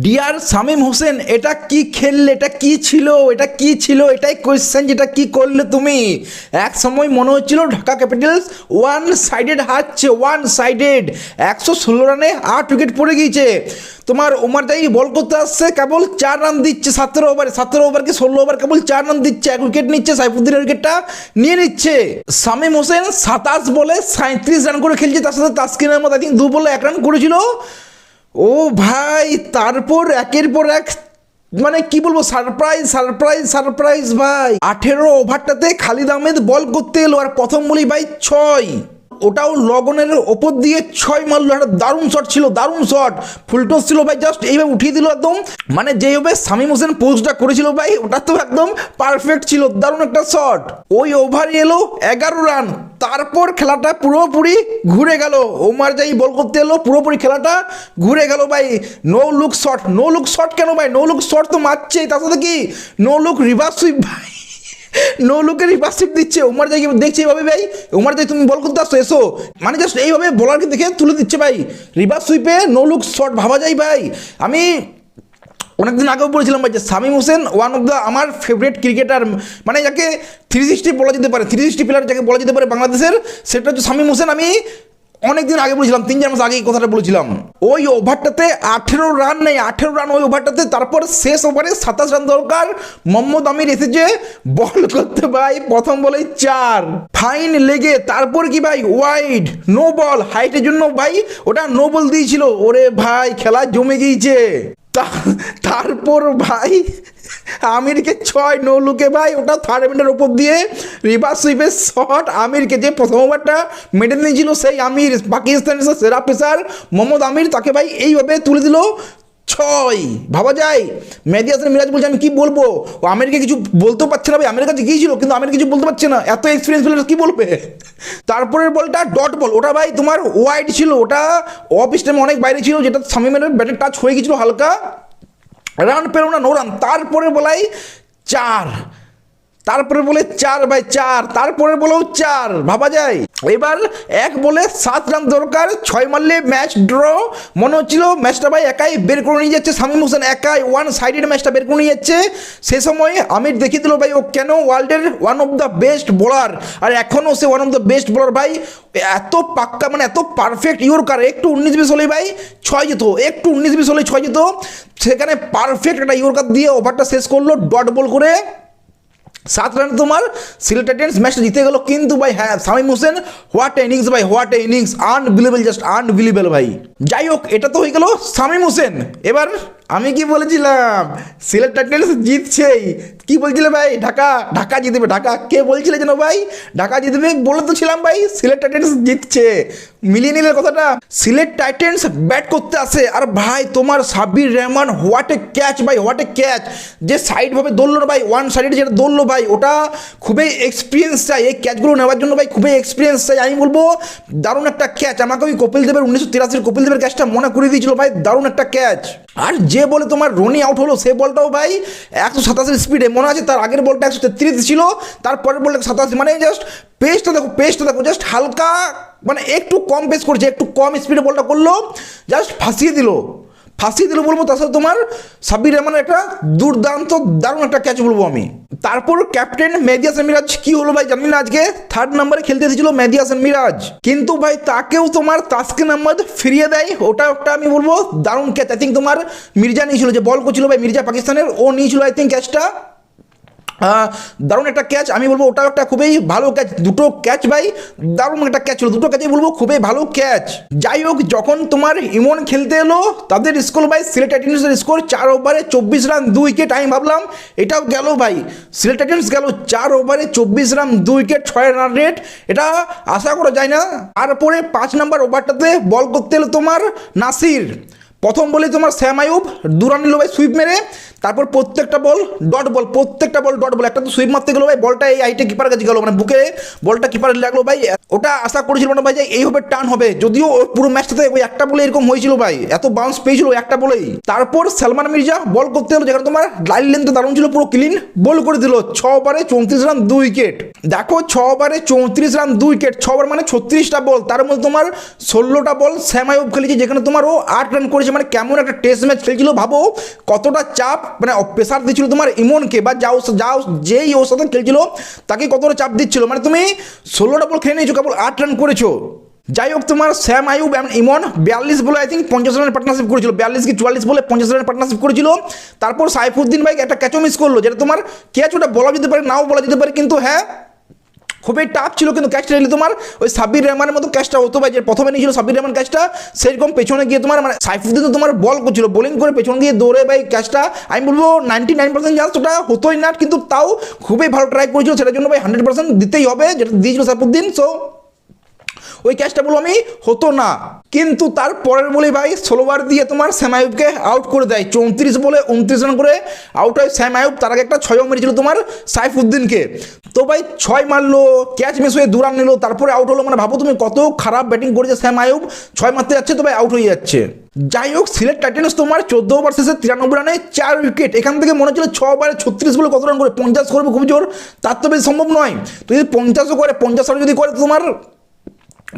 Deer Shamim Hossain, এটা কি খেললে? এটা কি ছিল? এটা কি ছিল? এটাই কোয়েশ্চেন, যেটা কি করলে তুমি? এক সময় মনে হচ্ছিল ঢাকা ক্যাপিটালস ওয়ান সাইডেড হারছে, ওয়ান সাইডেড। 116 রানে 8 উইকেট পড়ে গিয়েছে। তোমার ওমার জাই বল করতে আসছে, কেবল 4 রান দিচ্ছে 17 ওভারে। 17 ওভারকে 16 ওভার, কেবল 4 রান দিচ্ছে, 1 উইকেট নিচ্ছে, সাইফুদ্দিনের উইকেটটা নিয়ে নিচ্ছে। শামীম হোসেন 27 বলে 37 রান করে খেলছে, তার সাথে তাসকিন আহমেদ আই থিঙ্ক 2 বলে 1 রান করেছিল। ও ভাই, তারপর একের পর এক, মানে কি বলবো, সারপ্রাইজ সারপ্রাইজ সারপ্রাইজ ভাই। 18 ওভারটাতে খালিদ আহমেদ বল করতে এলো, আর প্রথম বলি ভাই 6, ওটাও লগনের ওপর দিয়ে 6 মারলো। একটা দারুণ শট ছিল, দারুণ শট, ফুলটস ছিল ভাই, জাস্ট এইভাবে উঠিয়ে দিল একদম। মানে যেভাবে শামীম হোসেন পোস্টটা করেছিল ভাই, ওটা তো একদম পারফেক্ট ছিল, দারুণ একটা শট। ওই ওভারে এলো 11 রান, তারপর খেলাটা পুরোপুরি ঘুরে গেল। ওমার জাই বল করতে এলো, পুরোপুরি খেলাটা ঘুরে গেল ভাই। No look shot, no look shot কেন ভাই? নো লুক শট তো মারছেই, তার সাথে কি নো লুক রিভার্স সুইপ ভাই, নো লুকের রিভার্স সুইপ দিচ্ছে। ওমার জাইকে দেখছি এইভাবে ভাই, ওমার জাই তুমি বল করতে আসছো, এসো, মানে জাস্ট এইভাবে বলারকে দেখে তুলে দিচ্ছে ভাই, রিভার্স সুইপে নো লুক শট। ভাবা যায় ভাই, আমি অনেকদিন আগেও বলেছিলাম ভাই যে Shamim Hossain one of the আমার ফেভারিট ক্রিকেটার, মানে যাকে 360 বলা যেতে পারে, 360 প্লেয়ার যাকে বলা যেতে পারে বাংলাদেশের, সেটা হচ্ছে শামীম হোসেন। আমি অনেকদিন আগে বলেছিলাম, 3-4 মাস আগে এই কথাটা বলেছিলাম। ওই ওভারটাতে 18 রান নেই, 18 রান ওই ওভারটাতে। তারপর শেষ ওভারে 27 রান দরকার, মোহাম্মদ আমির এসেছে বল করতে ভাই, প্রথম বলেই 4, ফাইন লেগে। তারপর কি ভাই, ওয়াইড, নো বল, হাইটের জন্য ভাই ওটা নো বল দিয়েছিল। ওরে ভাই, খেলা জমে গিয়েছে। তারপর ভাই আমিরকে 6 নো লুকে ভাই, ওটা থার্ড মিনিটের ওপর দিয়ে রিভার্স সুইপের শট। আমিরকে যে প্রথম ওভারটা মেডে নিয়েছিল সেই আমির, পাকিস্তানের সেরা পেসার মোহাম্মদ আমির, তাকে ভাই এইভাবে তুলে দিল 6। ভাবা যায়। মেহেদী হাসান মিরাজ বলছে আমি কি বলবো, ও আমিরকে কিছু বলতেও পারছে না ভাই। আমির কাছে গিয়েছিল কিন্তু আমির কিছু বলতে পারছে না, এত এক্সপিরিয়েন্স প্লেয়ার কি বলবে। তারপরের বলটা ডট বল, ওটা ভাই তোমার ওয়াইড ছিল, ওটা অফ স্টেমে অনেক বাইরে ছিল, যেটা শামীমের ব্যাটের টাচ হয়ে গেছিলো হালকা, রান পেল না, নো রান। তারপরে বলাই 4, তারপরে বলে 4 ভাই 4, তারপরে বলেও 4। ভাবা যায়। এবার 1 বলে 7 রান দরকার, 6 মারলে ম্যাচ ড্র। মনে হচ্ছিল ম্যাচটা ভাই একাই বের করে নিয়ে যাচ্ছে শামীম হোসেন, একাই ওয়ান সাইডেড ম্যাচটা বের করে নিয়ে যাচ্ছে। সে সময় আমির দেখিয়ে দিল ভাই ও কেন ওয়ার্ল্ডের one of the best bowler, আর এখনও সে one of the best bowler ভাই। এত পাক্কা, মানে এত পারফেক্ট ইয়র্কার, একটু 19-20 হলেই ভাই 6 যেত, একটু 19-20 হলেই 6 যেত। সেখানে পারফেক্ট একটা ইয়র্কার দিয়ে ওভারটা শেষ করলো ডট বল করে। 7 রানে তোমার সিলেট টাইটেন্স ম্যাচটা জিতে গেল। কিন্তু ভাই হ্যাঁ, Shamim Hossain what a innings ভাই, what a innings, unbelievable, just unbelievable ভাই। যাই হোক, এটা তো হয়ে গেল শামীম হোসেন। এবার আমি কি বলেছিলাম, সিলেট টাইটেন্স জিতছেই। কি বলছিলে ভাই, ঢাকা ঢাকা জিতবে, ঢাকা। কে বলছিলে যেন ভাই ঢাকা জিতবে? বলে তো ছিলাম ভাই সিলেট টাইটেন্স জিতছে। মিলিয়ে নিলে কথাটা। সিলেট টাইটেন্স ব্যাট করতে আসে, আর ভাই তোমার Sabbir Rahman what a catch ভাই, হোয়াট এ ক্যাচ। যে সাইডভাবে দৌড়লো না ভাই, ওয়ান সাইডে যেটা দৌড়লো ভাই, ওটা খুবই এক্সপিরিয়েন্স চাই এই ক্যাচগুলো নেওয়ার জন্য ভাই, খুবই এক্সপিরিয়েন্স চাই। আমি বলবো দারুণ একটা ক্যাচ। আমাকে ওই কপিল দেবের 1983 কপিল দেবের ক্যাচটা মনে করে দিয়েছিল ভাই, দারুণ একটা ক্যাচ। আর যে বলে তোমার রনি আউট হলো, সে বলটাও ভাই 127 স্পিডে, মনে আছে তার আগের বলটা 133 ছিল, তারপরের বলটা 87। মানে জাস্ট পেসটা দেখো, পেসটা দেখো, জাস্ট হালকা, মানে একটু কম পেস করছে, একটু কম স্পিডে বলটা করলো, জাস্ট ফাঁসিয়ে দিল বলবো। তার সাথে তোমার সাব্বির রহমানের একটা দুর্দান্ত দারুণ একটা ক্যাচ বলবো আমি। তারপর ক্যাপ্টেন মেহেদী হাসান মিরাজ, কি হলো ভাই জানি না, আজকে 3rd নম্বরে খেলতে এসেছিল মেহেদী হাসান মিরাজ, কিন্তু ভাই তাকেও তোমার তাসকিন আহমেদ ফিরিয়ে দেয়। ওটা একটা আমি বলবো দারুণ ক্যাচ। আই থিঙ্ক তোমার মির্জা নিয়েছিল, যে বল করছিল ভাই মির্জা পাকিস্তানের, ও নিয়েছিল আই থিঙ্ক ক্যাচটা। দারুণ একটা ক্যাচ, আমি বলবো ওটাও একটা খুবই ভালো ক্যাচ। দুটো ক্যাচ ভাই দারুণ একটা ক্যাচ ছিল, দুটো ক্যাচই বলবো খুবই ভালো ক্যাচ। যাই হোক, যখন তোমার ইমন খেলতে এলো, তাদের স্কোর ভাই সিলেট টাইটেন্সের স্কোর 4 ওভারে 24 রান 2 উইকেট। আমি ভাবলাম এটাও গেল ভাই, সিলেট টাইটেন্স গেল 4 ওভারে 24 রান 2 উইকেট, 6 রান রেট, এটা আশা করা যায় না। তারপরে 5 নম্বর ওভারটাতে বল করতে এলো তোমার নাসির। প্রথম বলে তোমার শ্যাম আয়ুব 2 রান নিল ভাই সুইপ মেরে। তারপর প্রত্যেকটা বল ডট বল, প্রত্যেকটা বল ডট বল। একটা তো সুইপ মারতে গেলো ভাই, বলটা এই হাইটে কিপার কাছে গেলো, মানে বুকে বলটা কিপার লাগলো ভাই। ওটা আশা করেছিল না ভাই যে এইভাবে টার্ন হবে, যদিও পুরো ম্যাচটাতে ওই একটা বলে এরকম হয়েছিল ভাই, এত বাউন্স পেয়েছিল একটা বলেই। তারপর সালমান মির্জা বল করতে হলো, যেখানে তোমার লাইন লেন্থ দারুণ ছিল, পুরো ক্লিন বল করে দিল। 6 ওভারে 34 রান 2 উইকেট। দেখো 6 ওভারে 34 রান 2 উইকেট, 6 ওভার মানে 36টা বল, তার মধ্যে তোমার 16টা বল শ্যাম আয়ুব খেলেছে, যেখানে তোমার ও 8 রান করেছে। মানে কেমন একটা টেস্ট ম্যাচ খেলছিল ভাবো, কতটা চাপ মানে প্রেসার দিচ্ছিল তোমার ইমনকে, বা যেই ওর সাথে খেলছিল তাকে কতটা চাপ দিচ্ছিল। মানে তুমি 16টা বল খেলে নিয়েছো, কেবল 8 রান করেছো। যাই হোক, তোমার শ্যাম আইয়ুব এবং ইমন 42 বলে আই থিঙ্ক 50 রানের পার্টনারশিপ করেছিল, 42 কি 44 বলে 50 রানের পার্টনারশিপ করেছিল। তারপর সাইফুদ্দিন ভাই একটা ক্যাচও মিস করলো, যেটা তোমার ক্যাচ ওটা বলা যেতে পারে, নাও বলা যেতে পারে, কিন্তু হ্যাঁ খুবই টাফ ছিল। কিন্তু ক্যাচটা নিলে তোমার ওই সাব্বির রহমানের মতো ক্যাচটা হতো ভাই, যে প্রথমে নিয়েছিল সাব্বির রহমান ক্যাচটা, সেরকম পেছনে গিয়ে তোমার মানে সাইফুদ্দিন তো তোমার বল করছিল, বোলিং করে পেছনে গিয়ে দৌড়ে ভাই ক্যাচটা আমি বলবো 99% চান্স ওটা হতোই না, কিন্তু তাও খুবই ভালো ট্রাই করেছিল, সেটার জন্য ভাই 100% দিতেই হবে, যেটা দিয়েছিল সাইফুদ্দিন। সো ওই ক্যাচটা বলো আমি হতো না, কিন্তু তার পরের বলেই ভাই 16 বার দিয়ে তোমার শ্যাম আইয়ুবকে আউট করে দেয়। 34 বলে 29 রান করে আউট হয় শ্যাম আইয়ুব। তার আগে একটা 6ও মেরেছিল তোমার সাইফুদ্দিনকে। তো ভাই 6 মারলো, ক্যাচ মিস হয়ে 2 রান নিল, তারপরে আউট হলো। মানে ভাবো তুমি কত খারাপ ব্যাটিং করেছে শ্যাম আইয়ুব, 6 মারতে যাচ্ছে তো ভাই আউট হয়ে যাচ্ছে। যাই হোক, সিলেট টাইটান্স তোমার 14 ওভার শেষে 93 রানে 4 উইকেট। এখান থেকে মনে হচ্ছিল 6 ওভারে 36 বলে কত রান করে 50 করবে, খুব জোর, তার তো বেশি সম্ভব নয়। তো যদি 50ও করে, 50 রান যদি করে তোমার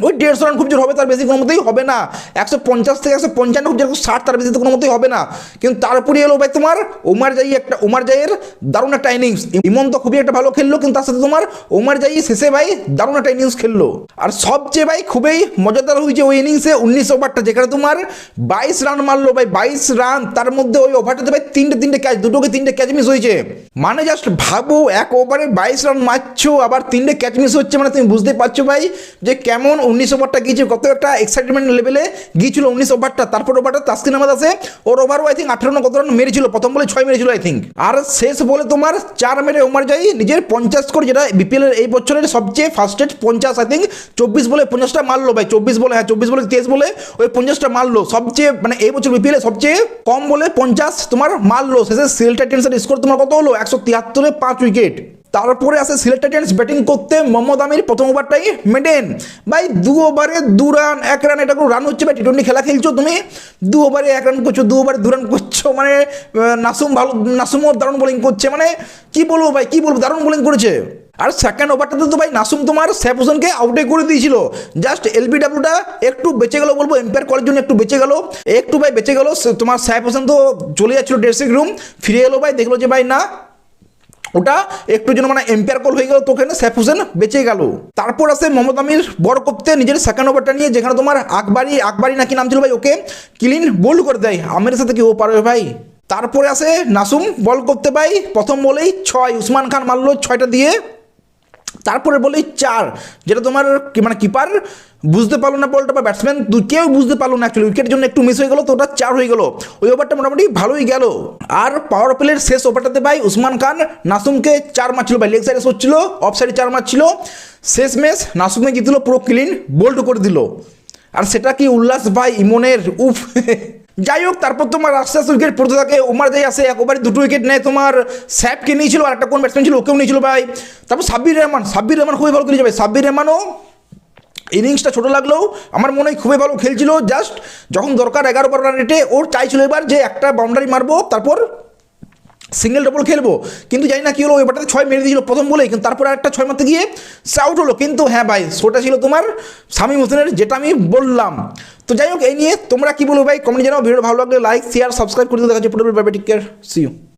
ওই 150 রান খুব জোর হবে, তার বেশি কোনো মতেই হবে না। 150 থেকে 155 খুব জোর, 60 তার বেশি তো কোনো মতেই হবে না। কিন্তু তারপরে এলো ভাই তোমার ওমার জাইয়ের দারুণ একটা ইনিংস। ইমন তো খুবই একটা ভালো খেললো, কিন্তু তার সাথে তোমার ওমার জাই শেষে ভাই দারুণ একটা ইনিংস খেললো। আর সবচেয়ে ভাই খুবই মজাদার হয়েছে ওই ইনিংসে 19 ওভারটা, যেখানে তোমার 22 রান মারলো ভাই, 22 রান। তার মধ্যে ওই ওভারটাতে ভাই তিনটে ক্যাচ, দুটোকে 3টে ক্যাচ মিস হয়েছে। মানে জাস্ট ভাবো, এক ওভারে 22 রান মারছো, আবার 3টে ক্যাচ মিস হচ্ছে, মানে তুমি বুঝতে পারছো ভাই যে কেমন 19 ওভারটা গিয়েছে, কত একটা এক্সাইটমেন্ট লেভেলে গিয়েছিল 19 ওভারটা। তারপর ওভারটা তাসকিন আহমেদ আছে, ওর ওভারও আই থিঙ্ক 18 না কত রান মেরেছিল, প্রথম বলে 6 মেরেছিল আই থিঙ্ক। আর শেষ বলে তোমার 4 মেরে ওমার জাই নিজের 50 স্কোর, যেটা বিপিএল এর এই বছরের সবচেয়ে ফাস্টেস্ট 50 আই থিঙ্ক। 24 বলে 50টা মারলো ভাই, 24 বলে 23 বলে ওই 50টা মারলো। সবচেয়ে মানে এই বছর বিপিএল এ সবচেয়ে কম বলে 50 তোমার মারলো। শেষে সিলেট টাইটান্সের স্কোর তোমার কত হলো 173 5 উইকেট। তারপরে আসে সিলেট টাইটান্স ব্যাটিং করতে, মোহাম্মদ আমির প্রথম ওভারটাই মেডেন ভাই, 2 ওভারে 2 রান 1 রান, এটা কোনো রান হচ্ছে ভাই? টি20 খেলা খেলছো তুমি, 2 ওভারে 1 রান করছো, 2 ওভারে 2 রান করছো। মানে নাসুমও দারুণ বোলিং করছে, মানে কি বলবো ভাই, কি বলবো, দারুণ বোলিং করেছে। আর সেকেন্ড ওভারটাতে তো ভাই নাসুম তোমার সৈফ হোসেনকে আউটে করে দিয়েছিল। জাস্ট এলবিডব্লিউটা একটু বেঁচে গেল, বলবো এম্পায়ার করার জন্য একটু বেঁচে গেল, একটু ভাই বেঁচে গেল। তোমার সৈফ হোসেন তো চলে যাচ্ছিল ড্রেসিং রুম, ফিরে এলো ভাই, দেখলো যে ভাই না, ওটা একটু জন্য মানে এম্পায়ার কল হয়ে গেল, তো ওখানে সৈফ হোসেন বেঁচে গেল। তারপর আসে মোহাম্মদ আমির বড় করতে নিজের সেকেন্ড ওভারটা নিয়ে, যেখানে তোমার আকবরী নাকি নাম ছিল ভাই, ওকে ক্লিন বোল্ড করে দেয়। আমিরের সাথে কি ও পারবে ভাই? তারপরে আসে নাসুম বল করতে ভাই, প্রথম বলেই 6, উসমান খান মারলো 6টা দিয়ে। তারপরে বলেই 4, যেটা তোমার মানে কিপার বুঝতে পারলো না বলটা, বা ব্যাটসম্যান কেউ বুঝতে পারলো না, অ্যাকচুয়ালি উইকেটের জন্য একটু মিস হয়ে গেলো, তো ওটা 4 হয়ে গেলো। ওই ওভারটা মোটামুটি ভালোই গেল। আর পাওয়ার প্লের শেষ ওভারটাতে ভাই উসমান খান নাসুমকে 4 মারছিল ভাই, লেগ সাইডে হচ্ছিল, অফ সাইডে 4 মারছিল। শেষ ম্যাচ নাসুমে জিতল, পুরো ক্লিন বোল্ড করে দিল। আর সেটা কি উল্লাস ভাই ইমনের, উফ। যাই হোক, তারপর তোমার আস্তে আস্তে উইকেট পড়তে থাকে, ওমার জাই আসে, এক ওভারে 2টো উইকেট নেয়। তোমার স্যাপকে নিয়েছিল, আর একটা কোন ব্যাটসম্যান ছিল ওকেও নিয়েছিল ভাই। তারপর সাব্বির রহমান খুবই ভালো খেলেছে ভাই। সাব্বির রহমানও ইনিংসটা ছোটো লাগলেও আমার মনে হয় খুবই ভালো খেলছিল। জাস্ট যখন দরকার 11-12 রান রেটে ওর চাইছিল এবার যে একটা বাউন্ডারি মারবো, তারপর সিঙ্গেল ডবল খেলবো, কিন্তু জানি না কী হলো, এবারটাতে 6 মেরে দিয়েছিল প্রথম বলেই, কিন্তু তারপরে একটা 6 মারতে গিয়ে আউট হলো। কিন্তু হ্যাঁ ভাই, শোটা ছিল তোমার শামীম হোসেনের, যেটা আমি বললাম। তো যাই হোক, এই নিয়ে তোমরা কি বলবো ভাই, কমেন্ট জানাও। ভিডিও ভালো লাগলে লাইক শেয়ার সাবস্ক্রাইব করে দিতে, দেখা যাচ্ছে পরে, bye bye, take care, see you.